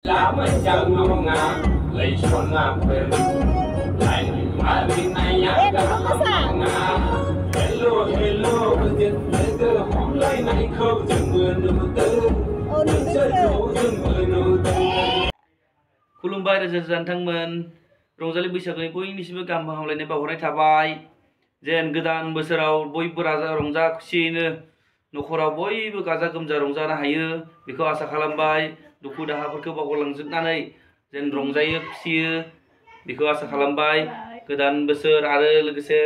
Lama jangan ngam, lay shona per, lay mari naya ngam. Hello hello, biệt từ hôm nay này không chừng mưa nụ tư, chơi đủ chừng mưa nụ tư. खुलुमबाय रोजा रोजा नोंथांमोन रंजालि बैसागुनि बयनिसिमबो गाहाम हामलायनाय बावहरनाय थाबाय जेन गोदान बोसोराव बयबो रंजा खुसियैनो नखराव बयबो गाजा गोमजा रंजानो हायो बेखौ आसा खालामबाय दुखु दाहाफोरखौ बावगारलांजोबनानै जेन रंजायो खुसियो बेखौ आसा खालामबाय गोदान बोसोर आरो लोगोसे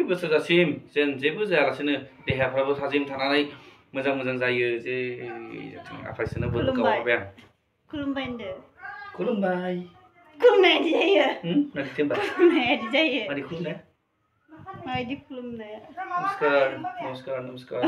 बोसोर जासिम जेन जेबो जायालासेनो देहाफ्राबो थाजिम थानानै मोजां मोजां जायो जे आफा इसोरनो बोर गावहरबाय आं खुलुमबाय होनदो खुलुमबाय खुलुमनाय बिदि जायो मादि खुलुमबाय खुलुमनाय बिदि जायो मादि खुलुमनाय माबायदि खुलुमनाय नमस्कार नमस्कार नमस्कार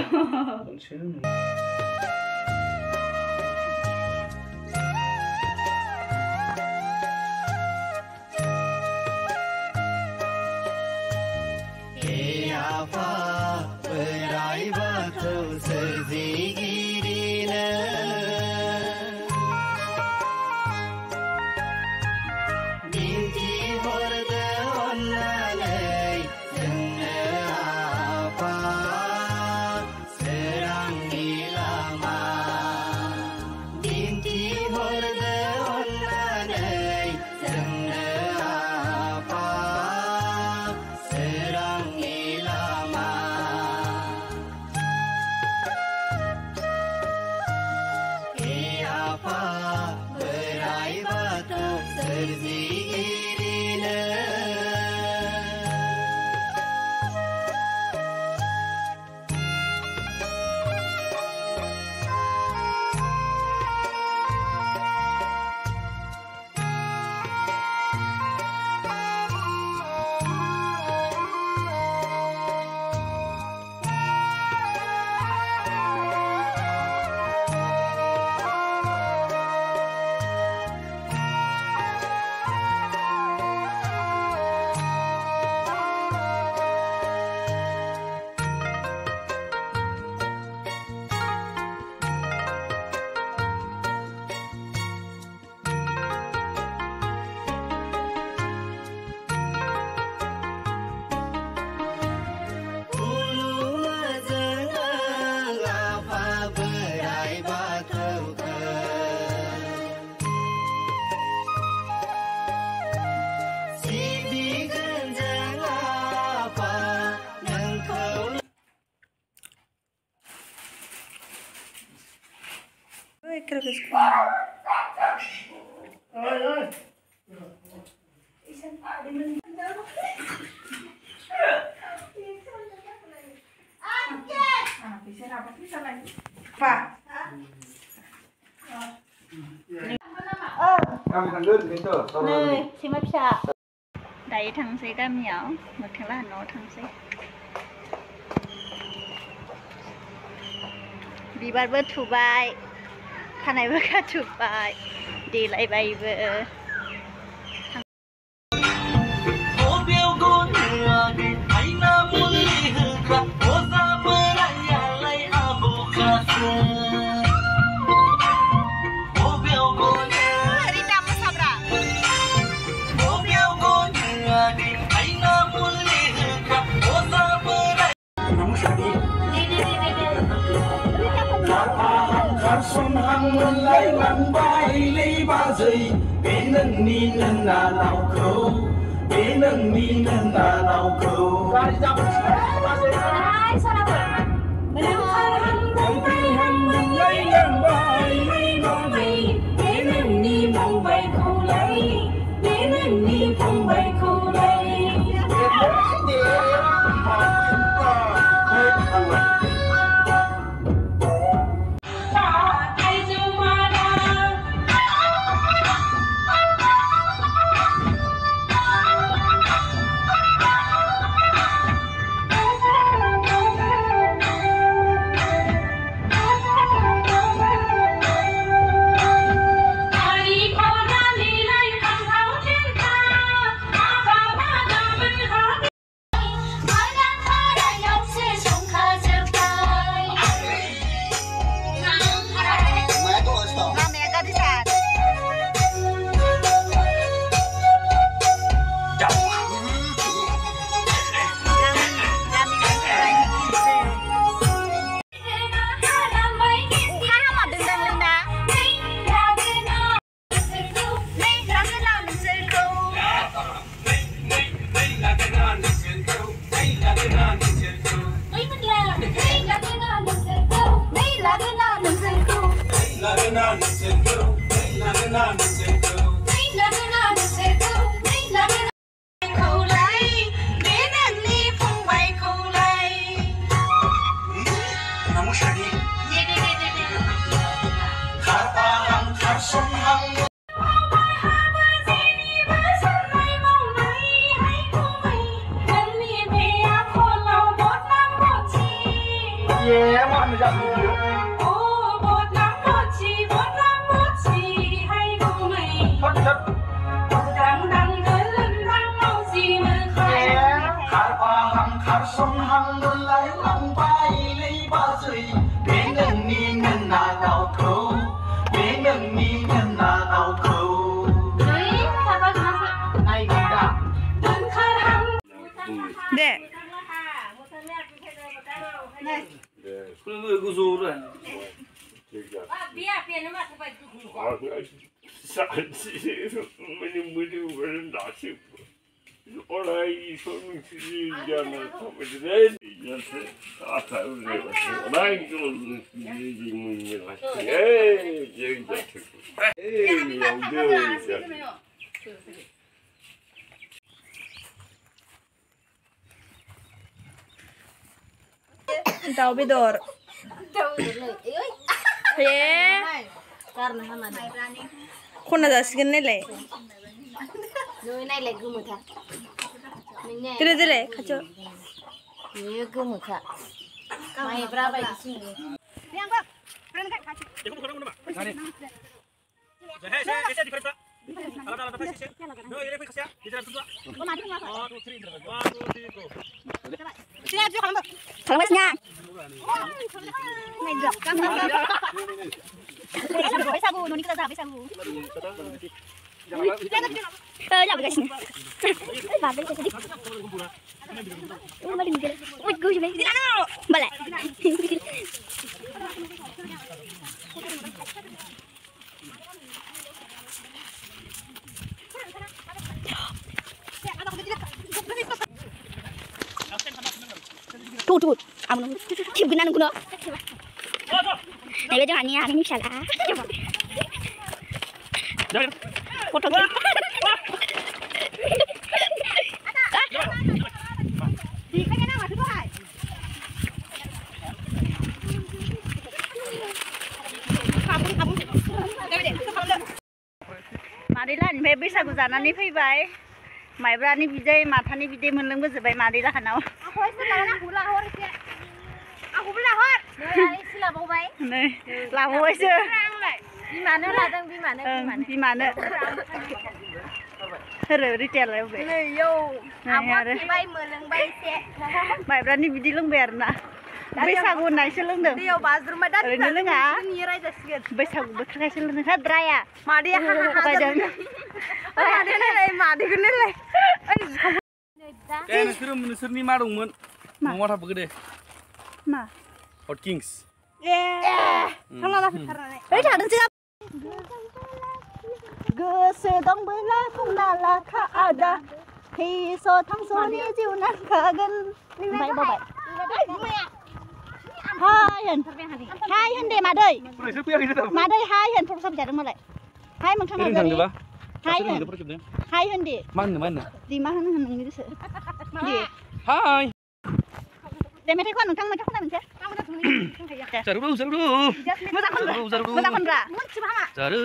Creo que es como... Nơi, xin mời chào. Đấy thằng xe cam nhỏ, một thằng là nó thằng xe. Đi bắt bớt thủ bài. Kanai berkat cubai di lai bayi Xuân hằng lấy lần bay lấy ba gì bé nâng ni nâng là nào cứu bé nâng ni nâng là nào cứu ba đi đâu ai sao đâu không đi hằng lấy lần bay lấy ba gì bé nâng ni mong bay khu lấy bé nâng ni mong bay khu lấy Hari Daw bidor. Ye. Kuna जासिगोन नायलाय. नायलाय गोमोथा. दिले दिले खाथियाव. बेयो गोमोखा. माइब्रा बायदिसिना. Kalmasnya. Besagu, noni kita dah besagu. Jangan guys. Babel jadi. Balik ni. Wih, gue juga. Balik. Tuh, amun cip genan kuno. Nah, jangan ni, ini salah. Foto kan? Marilah, ini बैसागु जानानै फैबाय. माइब्रानि बिदै माथानि बिदै मोनलोंबोजोबबाय मादै लाहानाव. Aku lahor. Isi labaवबाय. नै लाबावबायसो. बिमानो लादों बिमानो. बिमानो. Hero retail ya, Be. नै यौ. आबो बाय मोनलोंबाय एसे. माइब्रानि बिदै लोंबाय आरोना. बैसागु होननायसो लोंदों. दैयाव बाज्रुमबाय दा ओरैनो लोङा. रायजासिगोन. बैसागु बोथोरखायसो लोंदों. हा द्राया. मादैया हाहाहाजों. मादैनालाय मादैखौनालाय. नोंसोरनि मा दंमोन? मा थाबो दे. मा? Hot Kings. थांना लाफैथारनानै. ओइ थादों जों. गोसो दंबोला बुंना लाखा आदा. थैस' थांस'नि जिउ नांखागोन. ओमफ्राय बावबाय. हाय होन दे मादै. मादै हाय होन फटक साफायजादों मालाय. हाय मोखां नायजानि. हाय होन दे. मा होनो? दे मा होनो नोंनि गोसो. दे. हाय. दे मेथाइखौ नोंथां मेथाइ खननाय मोनसे. जारु मोजां खनब्रा. मोनथिबा हामा. जारु.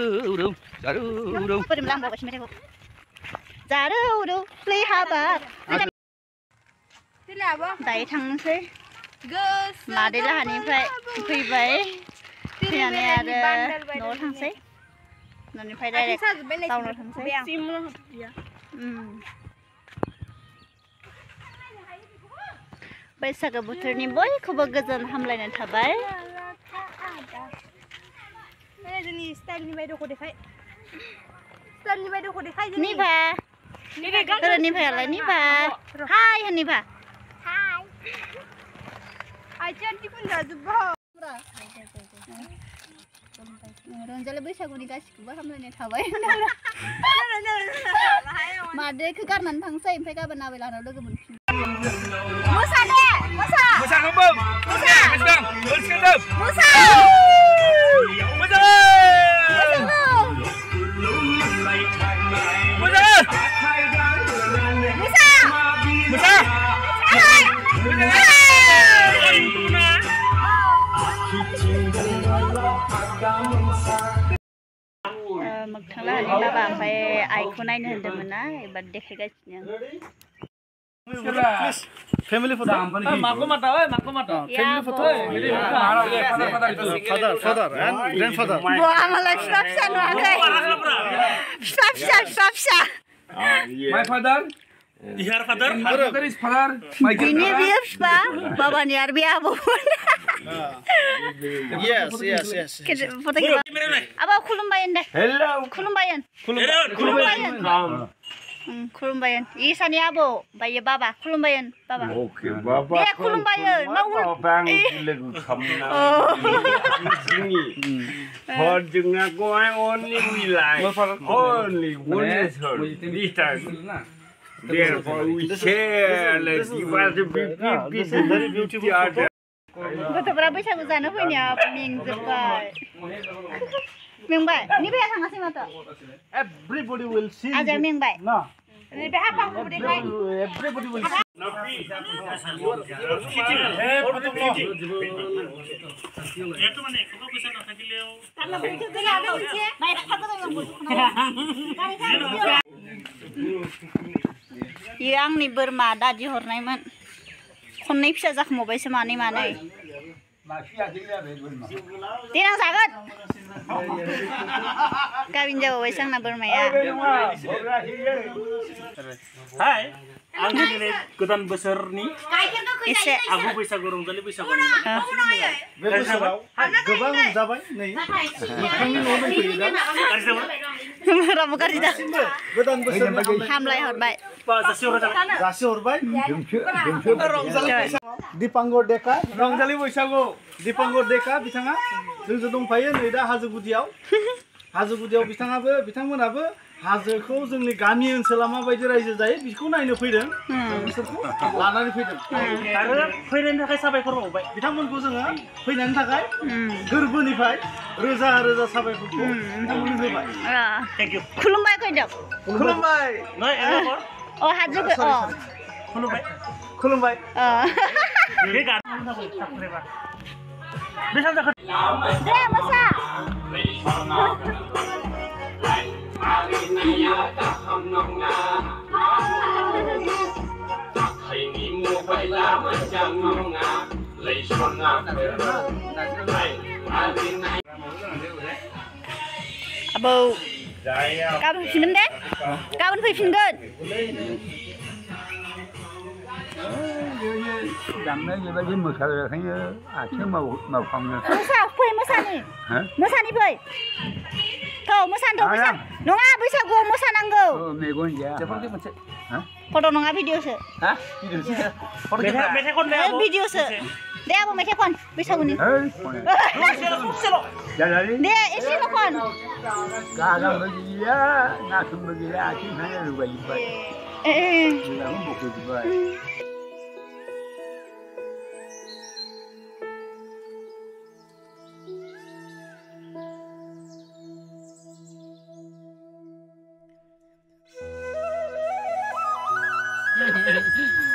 फोरोंला आं बावबायसो मेथाइखौ. जारौ हाबाब. दायो थांनोसै. मादै लाहानिफ्राय फैबाय. फैनानै आरो न'आव थांसै. न'निफ्राय डाइरेक्ट टाउनाव थांसै. बैसागो बोथोरनि बयखौबो गोजोन हामलायनाय थाबाय. निभा निभायालाय निभा हाय होन निभा रंजालि बैसागुनि गासिखौबो हामलायनाय थाबाय. मादैखौ गारनानै थांसै ओमफ्राय गाबोन आबै लाहानाव लोगो मोनफिन. मोसा दे मोसा मोसाखौबो मोसा मोसा थांलाहानि बाबा ओमफ्राय आइखौ नायनो होन्दोंमोन ना एबार देखायगासिनो Family photo. Mako mata, mako mata. Family photo. Father and grandfather. Wah, malah stop-stop nuangkai. Stop-stop. My father. Your father. My father is father. My Ini dia pa, baba ni Arbi abu. Yes. Foto kita. Abah kulumbayan deh. Hello. Kulumbayan. Kulumbayan. Isa ni abo, bayi baba. Kulumbayan, baba. Okay, Baba. Dia kulumbayan. Mau. Bang lagu kamna. Sini. For jengah kau only we like. Only one is her. This time. Therefore we share. Let's give us a big piece. Very beautiful. Betul berapa bisa guna punya minggu depan. Minggu baik. Ni biar sangat sih mata. Everybody will see. Aja minggu baik. No. Ni biar apa aku beri baik. Everybody will see. Yang ni bermada di hornaiman. Konai bisa zakmobai semani mana? Tinang sakit. Kawin jauh wesang na bermaya. Hai, aku ini ketan besar nih. Ise. Aku bisa gorong tali bisa gorong. Gabang jabai nih. Ramu karida. Godan besar. Hamlai horbai. Jasi horbai. Dipanggor Deka. Rongzali Boisago. Dipanggor Deka बिथाङा जोंजों दंफायो नै दा हाजो गुदियाव बिथांमोनाबो हाजोखौ जोंनि गामि ओनसोलाव माबायदि रायजो जायो बेखौ नायनो फैदों बिसोरखौ लानानै फैदों आरो फैनायनि थाखाय साबायखर बावबाय बिथांमोनखौ जोङो फैनायनि थाखाय गोरबोनिफ्राय रोजा रोजा साबायखरखौ बिथांमोननो होबाय थेंक इउ खुलुमबाय कइदों खुलुमबाय नय एबार अ हाजोखौ अ खुलुमबाय बे गान साबस्क्राइबार बेसां जाखो दे मोसा Abu, kapan finish deh? Kapan finish? Damai berbagi masalah kayaknya asyik mau kamu. Musani pui. Tuh, musan. Nonga bisa gua musan anggo. Oh, megon ya. Seperti macam. Foto nonga video se. Hah? Video sih. Foto Video se. Dia apa macam kon? Bisa guni. Jalan. Dia isi lo kon. Kalau begitu, nak begitu asyik hanya lupa. Lalu buku juga.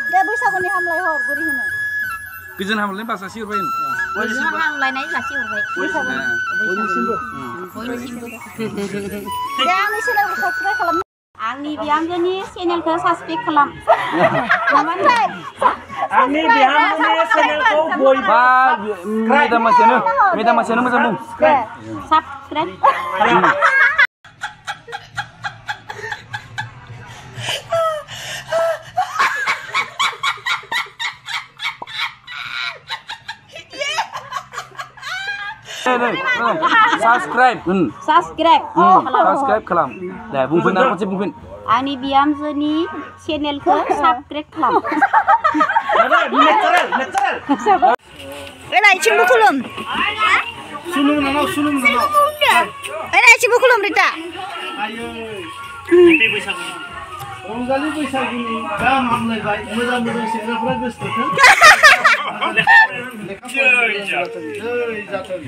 Dia bisa guni hamlai hor guri hina. Kejen hamilnya pas asir pain. Hamlai naik lah sih urbai. Bisa guni. Dia mesti lah subscribe kalau Angni biamjani channelku subscribe kalam. Namantai. Angni biamjani channelku boy. Meta masih macam bung. Subscribe. Subscribe. Subscribe kalam. Dah bungpin apa sih bungpin? Angni biamjani channelku subscribe kalam. Natural. Enak cimbu kulum. Sunum nana. Enak cimbu kulum Rita. Ayo. Nanti bisa gorong. रंजालि बैसागुनि गाहाम हामलायबाय मोजां सेंग्राफोरा गोसो थोथों जै जाथों